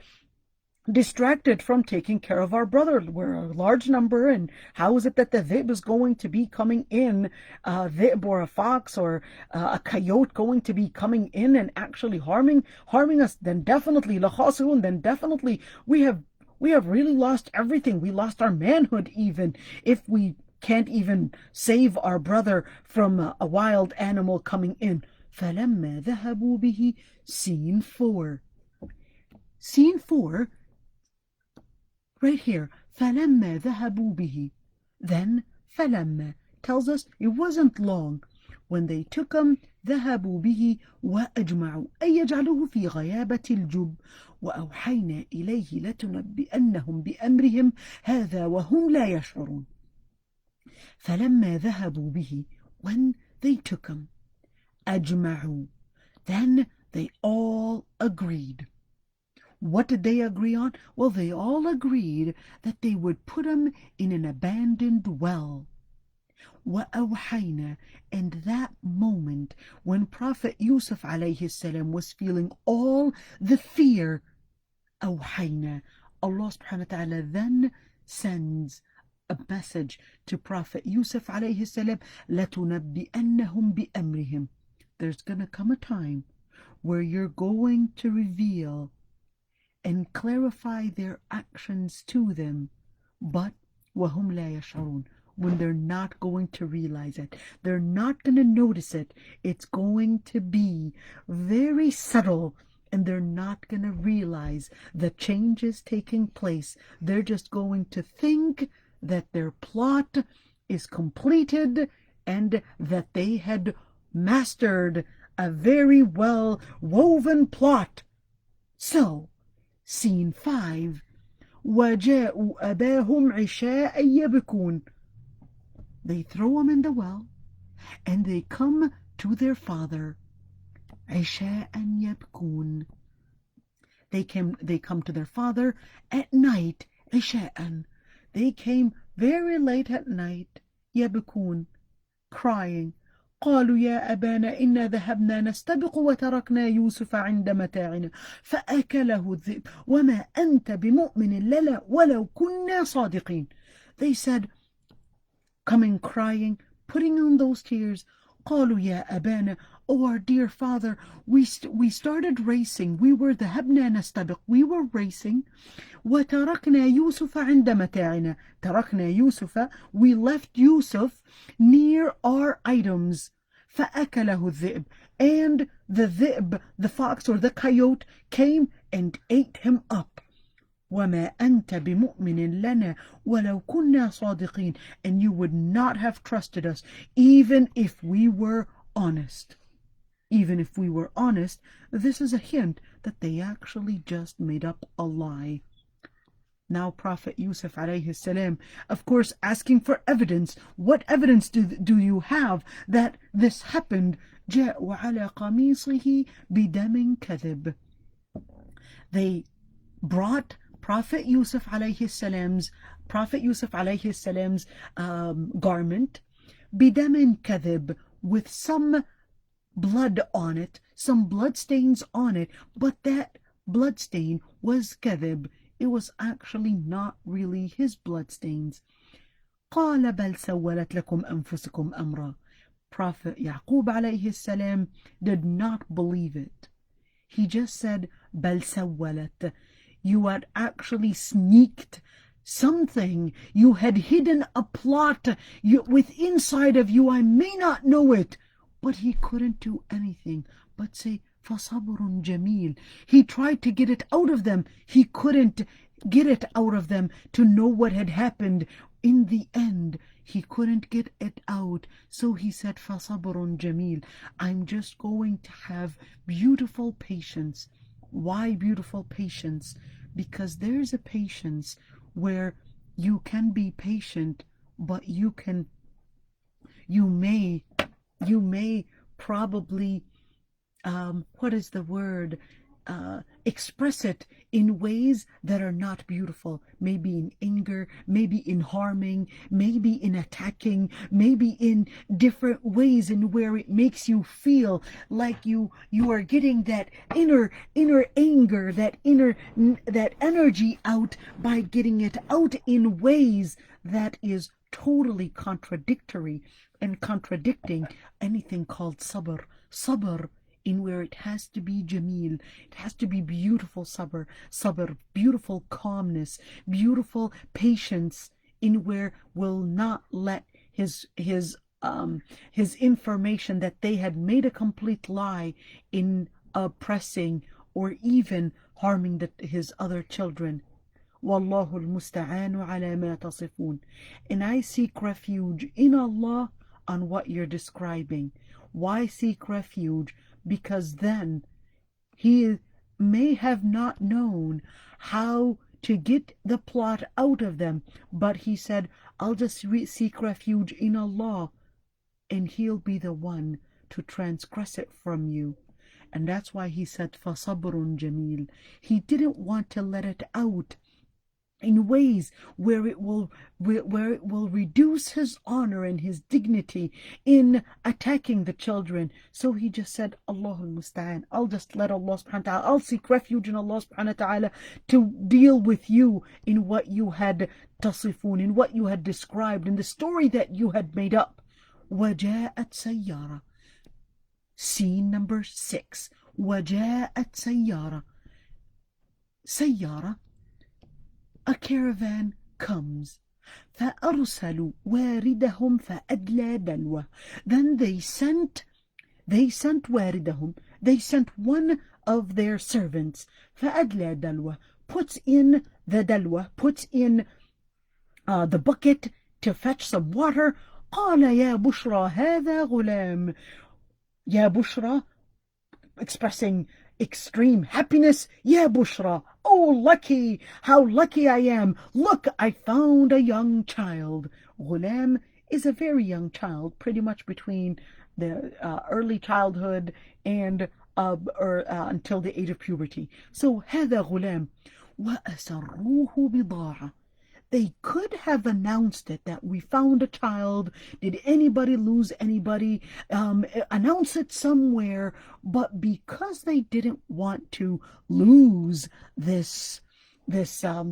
from taking care of our brother? We're a large number, and how is it that the dhib is going to be coming in, dhib or a fox or a coyote going to be coming in and actually harming us? Then definitely lakhasirun, then definitely we have really lost everything. We lost our manhood even if we can't even save our brother from a wild animal coming in. فَلَمَّا ذَهَبُوا بِهِ, scene 4. Scene 4, right here, فَلَمَّا ذَهَبُوا بِهِ. Then, فَلَمَّا tells us it wasn't long. When they took him, ذهبوا به وأجمعوا أن يجعلوه في غيابة الجب وأوحينا إليه لتنبئنهم بأمرهم هذا وهم لا يشعرون. فَلَمَّا ذَهَبُوا بِهِ, when they took him, أجمعوا, then they all agreed. What did they agree on? Well, they all agreed that they would put him in an abandoned well. وَأَوْحَيْنَا, and that moment when Prophet Yusuf alayhi salam was feeling all the fear, أَوْحَيْنَا, Allah subhanahu wa ta'ala then sends a message to Prophet Yusuf alayhi salam, لَتُنَبِّئَنَّهُمْ بِأَمْرِهِمْ. There's going to come a time where you're going to reveal and clarify their actions to them, but وَهُمْ لَا يَشْعُرُونَ, when they're not going to realize it. They're not going to notice it. It's going to be very subtle, and they're not going to realize the changes taking place. They're just going to think that their plot is completed and that they had mastered a very well woven plot. So, scene 5, وَجَاءُوا أَبَاهُمْ عِشَاءً يَبْكُونَ. They throw him in the well, and they come to their father, عِشَاءً يَبْكُونَ. They come to their father at night, عِشَاءً. They came very late at night, يَبْكُونَ, crying. قالوا يا أبانا إنا ذهبنا نستبق وتركنا يوسف عند متاعنا فأكله الذئب وما أنت بمؤمن لنا ولو كنا صادقين. They said, coming crying, putting on those tears, قالوا يا أبانا, oh our dear father, we started racing. We were ذهبنا نستبق, we were racing. وتركنا يوسف عند متاعنا. تركنا يوسف, we left Yusuf near our items. فأكله الذئب, and the dhi'b, the fox or the coyote, came and ate him up. وما أنت بمؤمن لنا ولو كنا صادقين, and you would not have trusted us even if we were honest. Even if we were honest, this is a hint that they actually just made up a lie. Now Prophet Yusuf alayhi salam, of course, asking for evidence. What evidence do you have that this happened? جاءوا على قميصه بدم كذب. They brought Prophet Yusuf alayhi salam's Prophet Yusuf alayhi salam's garment, bidamin kadhib, with some blood on it, some blood stains on it, but that blood stain was kadhib. It was actually not really his blood stains. قال بل سولت لكم أنفسكم أمرا. Prophet Yaqub alayhi salam did not believe it. He just said, بل سولت. You had actually sneaked something. You had hidden a plot with inside of you. I may not know it. But he couldn't do anything but say, فَصَبْرٌ جَمِيلٌ. He tried to get it out of them. He couldn't get it out of them to know what had happened. In the end, he couldn't get it out. So he said, فَصَبْرٌ جَمِيلٌ. I'm just going to have beautiful patience. Why beautiful patience? Because there's a patience where you can be patient, but you may probably, what is the word, express it in ways that are not beautiful, maybe in anger, maybe in harming, maybe in attacking, maybe in different ways in where it makes you feel like you are getting that inner anger, that energy out by getting it out in ways that is totally contradictory and contradicting anything called sabr. Sabr, in where it has to be jameel, it has to be beautiful sabr, beautiful calmness, beautiful patience, in where will not let his information that they had made a complete lie in oppressing or even harming his other children. وَاللَّهُ الْمُسْتَعَانُ عَلَى مَا تَصِفُونَ. And I seek refuge in Allah on what you're describing. Why seek refuge? Because then he may have not known how to get the plot out of them, but he said, I'll just seek refuge in Allah, and he'll be the one to transgress it from you. And that's why he said, فَصَبْرٌ جَمِيلٌ. He didn't want to let it out in ways where it will reduce his honor and his dignity in attacking the children. So he just said, Allahul Musta'an, I'll just let Allah subhanahu wa ta'ala, I'll seek refuge in Allah subhanahu wa ta'ala to deal with you in what you had tasifun, in what you had described, in the story that you had made up. وَجَاءَتْ سَيَّارَةٌ. Scene number 6. وَجَاءَتْ سَيَّارَةٌ. سَيَّارَةٌ, a caravan comes. فَأَرْسَلُوا وَارِدَهُمْ فَأَدْلَى دَلْوَةً. Then they sent واردهم. They sent one of their servants. فَأَدْلَى دَلْوَةً. Puts in the dalwa, puts in the bucket to fetch some water. قَالَ يَا بُشْرَى هَذَا غُلَامٌ. يا بُشْرَى, expressing extreme happiness. Ya Bushra, oh lucky, how lucky I am. Look, I found a young child. Ghulam is a very young child, pretty much between the early childhood and until the age of puberty. So هذا غلام وأسروه بضاعة. They could have announced it, that we found a child. Did anybody lose anybody? Announce it somewhere. But because they didn't want to lose this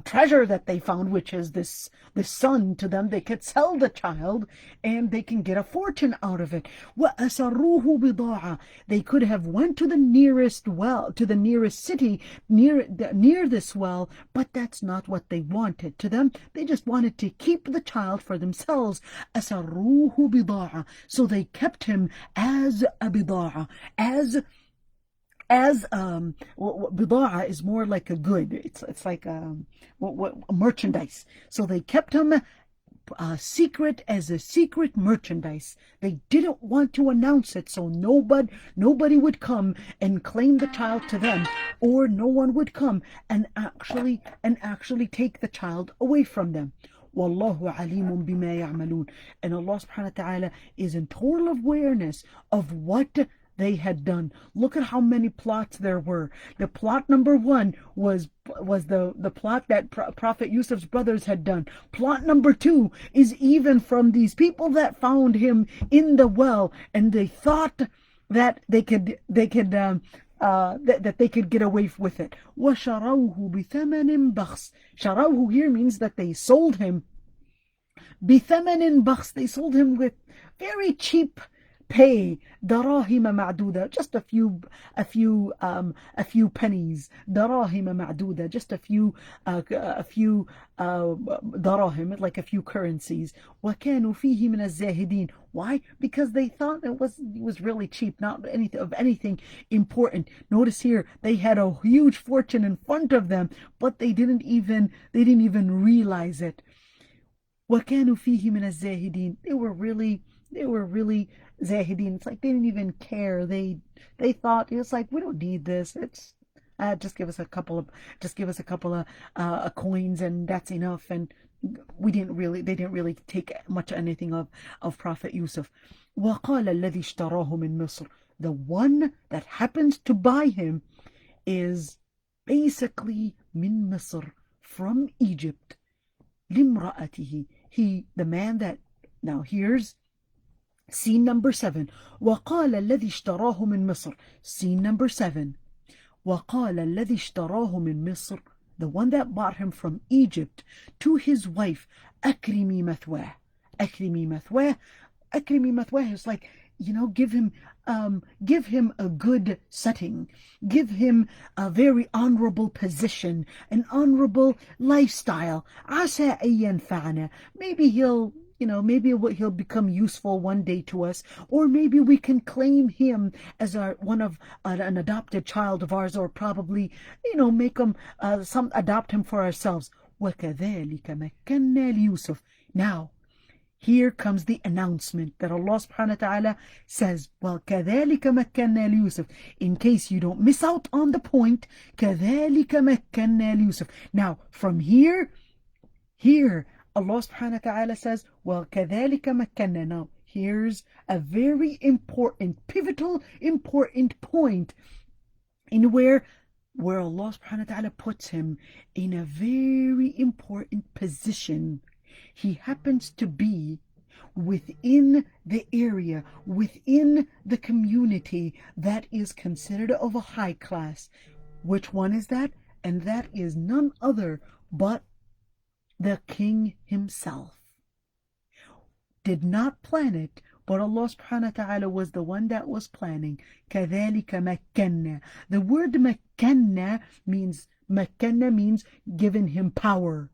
treasure that they found, which is this son to them, they could sell the child and they can get a fortune out of it. وَأَسَرُّوهُ بِضَاعَةً. They could have went to the nearest well, to the nearest city near this well, but that's not what they wanted. To them, they just wanted to keep the child for themselves. أَسَرُّوهُ بِضَاعَةً. So they kept him as a bida'a, as bida'a is more like a good. It's like a merchandise. So they kept him secret, as a secret merchandise. They didn't want to announce it, so nobody would come and claim the child to them, or no one would come and actually take the child away from them. Wallahu alimun bima ya'malun. And Allah subhanahu wa ta'ala is in total awareness of what they had done. Look at how many plots there were. The plot number one was the plot that Prophet Yusuf's brothers had done. Plot number two is even from these people that found him in the well, and they thought that that they could get away with it. وَشَرَوْهُ بِثَمَنٍ بَخْسٍ. Sharawhu here means that they sold him. بِثَمَنٍ بَخْسٍ. They sold him with very cheap pay. دراهم معدودة. Just a few pennies. دراهم معدودة. Just a few دراهم, like a few currencies. وكانوا فيه من الزاهدين. Why? Because they thought it was really cheap, not anything important. Notice here, they had a huge fortune in front of them, but they didn't even realize it. وكانوا فيه من الزاهدين. They were really zahidin. It's like they didn't even care. They thought it's like, we don't need this. It's just give us a couple of coins and that's enough. And they didn't really take much anything of Prophet Yusuf. وقال الذي اشتراه من مصر. The one that happens to buy him is basically من مصر, from Egypt. لامرأته. The man that, now here's scene number 7. وقال الذي اشتراه من مصر. Scene number 7. وقال الذي اشتراه من مصر. The one that bought him from Egypt, to his wife, أكرمي مثواه. أكرمي مثواه. أكرمي مثواه is like, give him a good setting, give him a very honorable position, an honorable lifestyle. عسى أن ينفعنا. Maybe he'll become useful one day to us, or maybe we can claim him as an adopted child of ours, or probably make him adopt him for ourselves. وكذلك مكنا ليوسف. Now here comes the announcement that Allah subhanahu wa ta'ala says, well, كَذَلِكَ مَكَّنَّا لِيُوسُف. In case you don't miss out on the point, كَذَلِكَ مَكَّنَّا لِيُوسُف. Now, from here, Allah subhanahu wa ta'ala says, well, كَذَلِكَ مَكَّنَّا. Now, here's a very important, pivotal, important point in where Allah subhanahu wa ta'ala puts him in a very important position. He happens to be within the area, within the community that is considered of a high class. Which one is that? And that is none other but the king himself. Did not plan it, but Allah subhanahu wa ta'ala was the one that was planning. كَذَلِكَ مَكَّنَّا. The word مَكَّنَّا means given him power.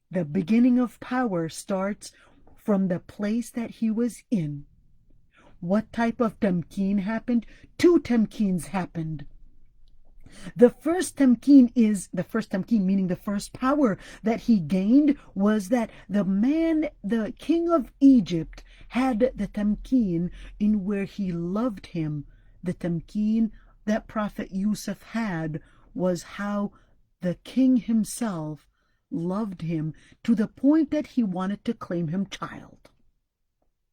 The beginning of power starts from the place that he was in. What type of tamkeen happened? 2 tamkeens happened. The first tamkeen meaning the first power that he gained, was that the king of Egypt had the tamkeen in where he loved him. The tamkeen that Prophet Yusuf had was how the king himself loved him, to the point that he wanted to claim him child.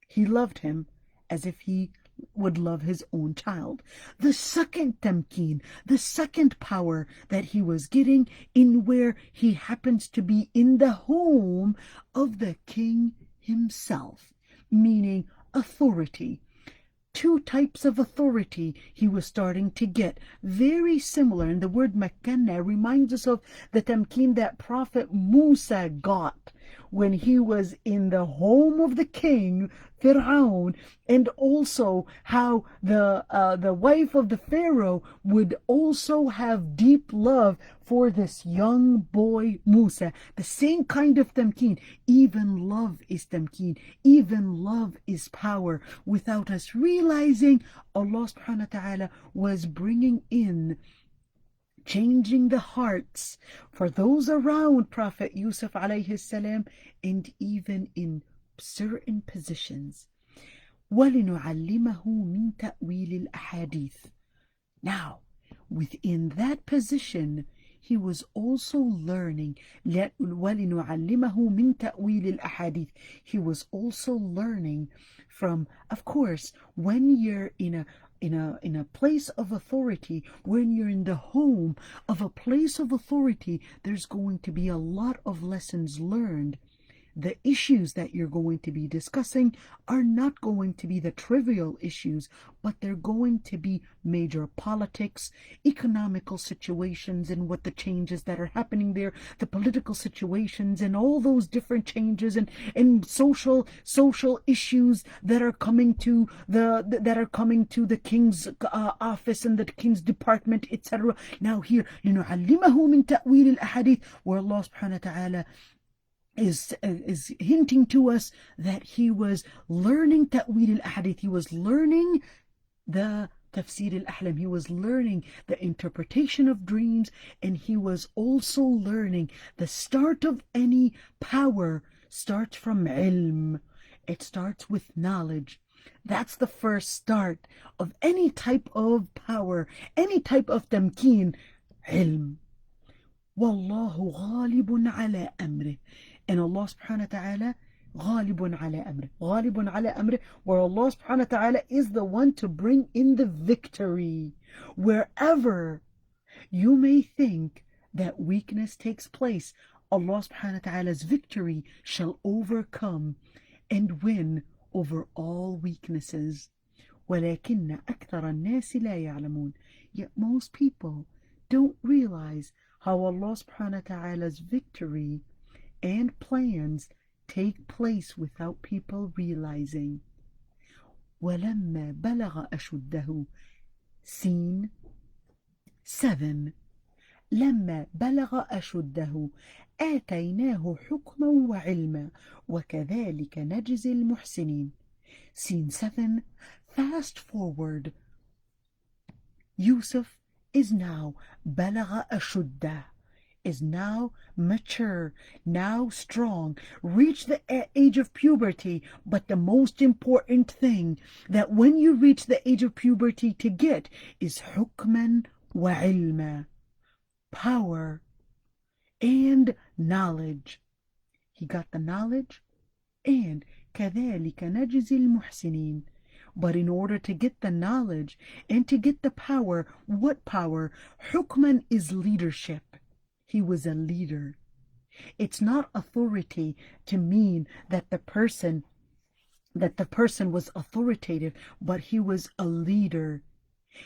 He loved him as if he would love his own child. The second tamkeen, the second power that he was getting, in where he happens to be in the home of the king himself, meaning authority. 2 types of authority he was starting to get, very similar. And the word makanna reminds us of the tamkeen that Prophet Musa got when he was in the home of the king Fir'aun, and also how the wife of the Pharaoh would also have deep love for this young boy Musa. The same kind of tamkeen. Even love is tamkeen. Even love is power. Without us realizing, Allah subhanahu wa ta'ala was bringing in, changing the hearts for those around Prophet Yusuf alayhi salam, and even in certain positions. وَلِنُعَلِّمَهُ مِنْ تَأْوِيلِ الْأَحَادِيثِ. Now, within that position, he was also learning. وَلِنُعَلِّمَهُ مِنْ تَأْوِيلِ الْأَحَادِيثِ. He was also learning from, of course, when you're in in a place of authority, when you're in the home of a place of authority, there's going to be a lot of lessons learned. The issues that you're going to be discussing are not going to be the trivial issues, but they're going to be major politics, economical situations, and what the changes that are happening there, the political situations, and all those different changes, and social issues that are coming to the king's office and the king's department, etc. Now here, لنعلمه من تأويل الأحاديث, where Allah subhanahu wa ta'ala is hinting to us that he was learning ta'wil al-ahadith. He was learning the tafsir al-ahlam. He was learning the interpretation of dreams, and he was also learning the start of any power starts from ilm. It starts with knowledge. That's the first start of any type of power, any type of tamkeen. Ilm. Wallahu ghalibun ala amrih. And Allah subhanahu wa ta'ala ghalibun ala amrih. Ghalibun ala amrih, where Allah subhanahu wa ta'ala is the one to bring in the victory. Wherever you may think that weakness takes place, Allah subhanahu wa ta'ala's victory shall overcome and win over all weaknesses. وَلَكِنَّ أَكْثَرَ النَّاسِ لَا يَعْلَمُونَ. Yet most people don't realize how Allah subhanahu wa ta'ala's victory and plans take place without people realizing. وَلَمَّا بَلَغَ أَشُدَّهُ. Scene 7. لما بلغ أشده آتيناه حكما وعلما وكذلك نجزي المحسنين. Scene 7. Fast forward. Yusuf is now بلغ أشده, is now mature, now strong, reached the age of puberty. But the most important thing that when you reach the age of puberty to get is hukman wa ilma, power and knowledge. He got the knowledge, and كذلك نجزي المحسنين. But in order to get the knowledge and to get the power, what power? Hukman is leadership. He was a leader. It's not authority to mean that the person was authoritative, but he was a leader.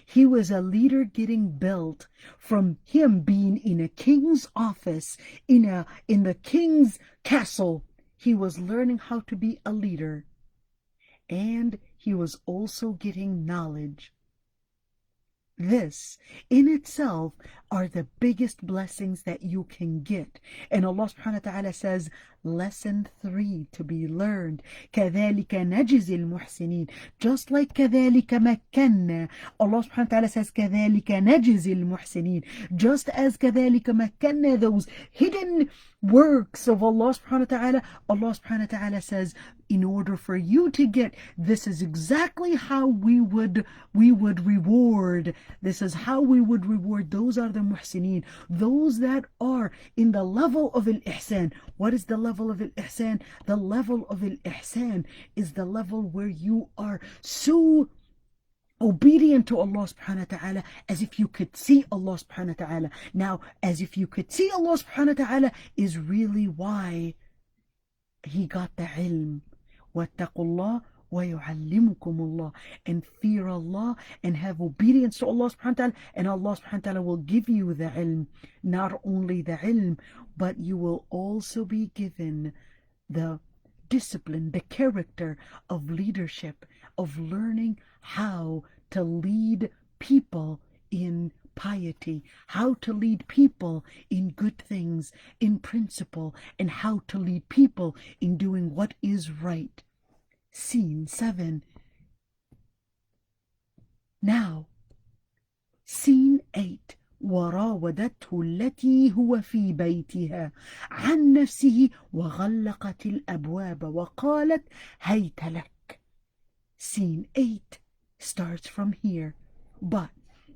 He was a leader getting built from him being in a king's office, in the king's castle. He was learning how to be a leader, and he was also getting knowledge. This in itself are the biggest blessings that you can get. And Allah subhanahu wa ta'ala says, lesson 3 to be learned. كَذَلِكَ نَجْزِي الْمُحْسِنِينَ. Just like كَذَلِكَ مَكَّنَّا. Allah subhanahu wa ta'ala says, كَذَلِكَ نَجْزِي الْمُحْسِنِينَ. Just as كَذَلِكَ مَكَّنَّا, those hidden works of Allah subhanahu wa ta'ala, Allah subhanahu wa ta'ala says, in order for you to get, this is exactly how we would reward. This is how we would reward. Those are the muhsineen, those that are in the level of al-ihsan. What is the level of al-ihsan? The level of al-ihsan is the level where you are so obedient to Allah subhanahu wa ta'ala as if you could see Allah subhanahu wa ta'ala. Now, as if you could see Allah subhanahu wa ta'ala is really why he got the ilm. وَاتَّقُوا اللَّهَ وَيُعَلِّمُكُمُ اللَّهُ. And fear Allah and have obedience to Allah subhanahu wa ta'ala, and Allah subhanahu wa ta'ala will give you the ilm. Not only the ilm, but you will also be given the discipline, the character of leadership, of learning how to lead people in piety, how to lead people in good things, in principle, and how to lead people in doing what is right. Scene 7. Now, scene 8. وراودته التي هو في بيتها عن نفسه وغلقت الأبواب وقالت هيت لك. Scene 8 starts from here, but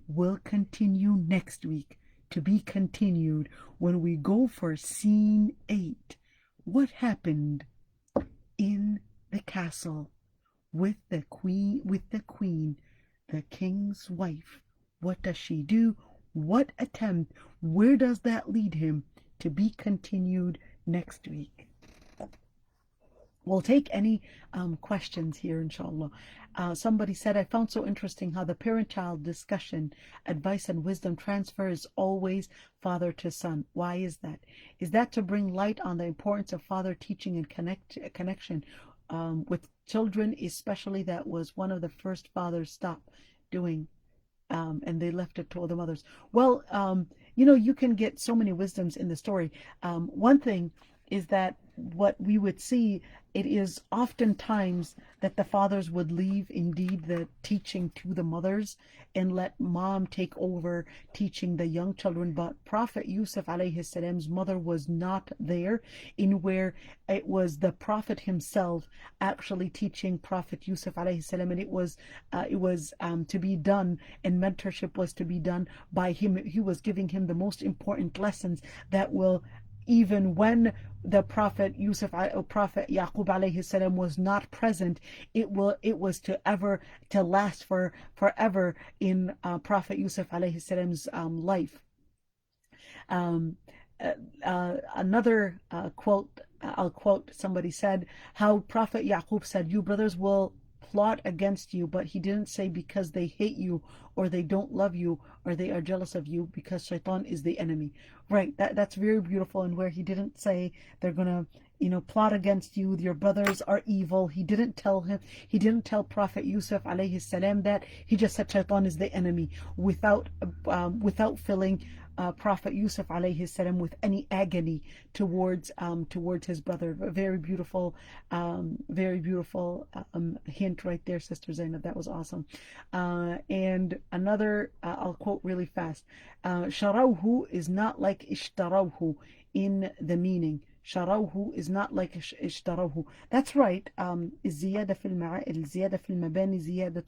will continue next week, to be continued when we go for scene 8. What happened in the castle with the queen the king's wife. What does she do? What attempt? Where does that lead him? To be continued next week. We'll take any questions here, inshallah. Somebody said, I found so interesting how the parent-child discussion, advice, and wisdom transfer is always father to son. Why is that? Is that to bring light on the importance of father teaching and connection with children, especially that was one of the first fathers stopped doing, and they left it to other mothers? Well, you can get so many wisdoms in the story. One thing is that what we would see, it is oftentimes that the fathers would leave indeed the teaching to the mothers and let mom take over teaching the young children. But Prophet Yusuf alayhi salam's mother was not there, in where it was the Prophet himself actually teaching Prophet Yusuf alayhi salam, and it was to be done, and mentorship was to be done by him. He was giving him the most important lessons that will, even when the Prophet Yusuf or Prophet Yaqub alayhi salam was not present, it was to last forever in Prophet Yusuf alayhi salam's life. Another quote, I'll quote, somebody said how Prophet Yaqub said, you brothers will plot against you, but he didn't say because they hate you or they don't love you or they are jealous of you, because shaitan is the enemy. Right, that's very beautiful. And where he didn't say they're gonna plot against you, your brothers are evil. He didn't tell Prophet Yusuf alayhi salam that. He just said shaitan is the enemy, without filling Prophet Yusuf alayhi salam with any agony towards his brother. A very beautiful hint right there, Sister Zainab. That was awesome. And another, I'll quote really fast. Sharawhu is not like ishtarawhu in the meaning. شروه is not like اشتروه. That's right. الزيادة في المباني زيادة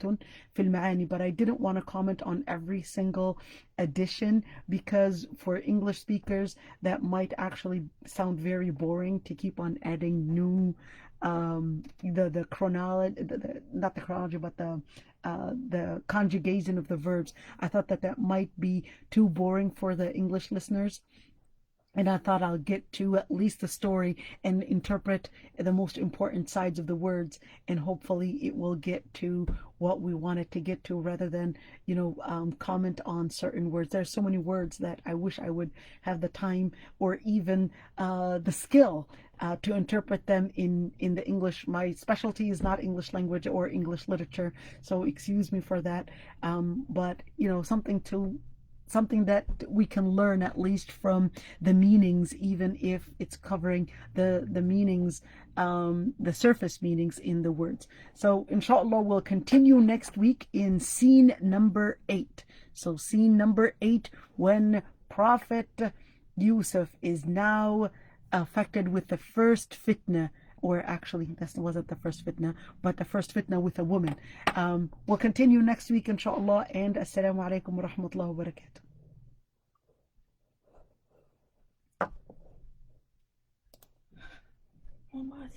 في المعاني. But I didn't want to comment on every single addition, because for English speakers that might actually sound very boring to keep on adding new the chronology, not the chronology, but the conjugation of the verbs. I thought that might be too boring for the English listeners. And I thought I'll get to at least the story and interpret the most important sides of the words, and hopefully it will get to what we want it to get to, rather than comment on certain words. There's so many words that I wish I would have the time or even the skill to interpret them in the English. My specialty is not English language or English literature, so excuse me for that. But something that we can learn at least from the meanings, even if it's covering the meanings, the surface meanings in the words. So inshallah we'll continue next week in scene number 8. So scene number 8, when Prophet Yusuf is now affected with the first fitna, or actually that wasn't the first fitna, but the first fitna with a woman. We'll continue next week inshallah, and assalamu alaikum wa rahmatullahi wa barakatuh. Mama,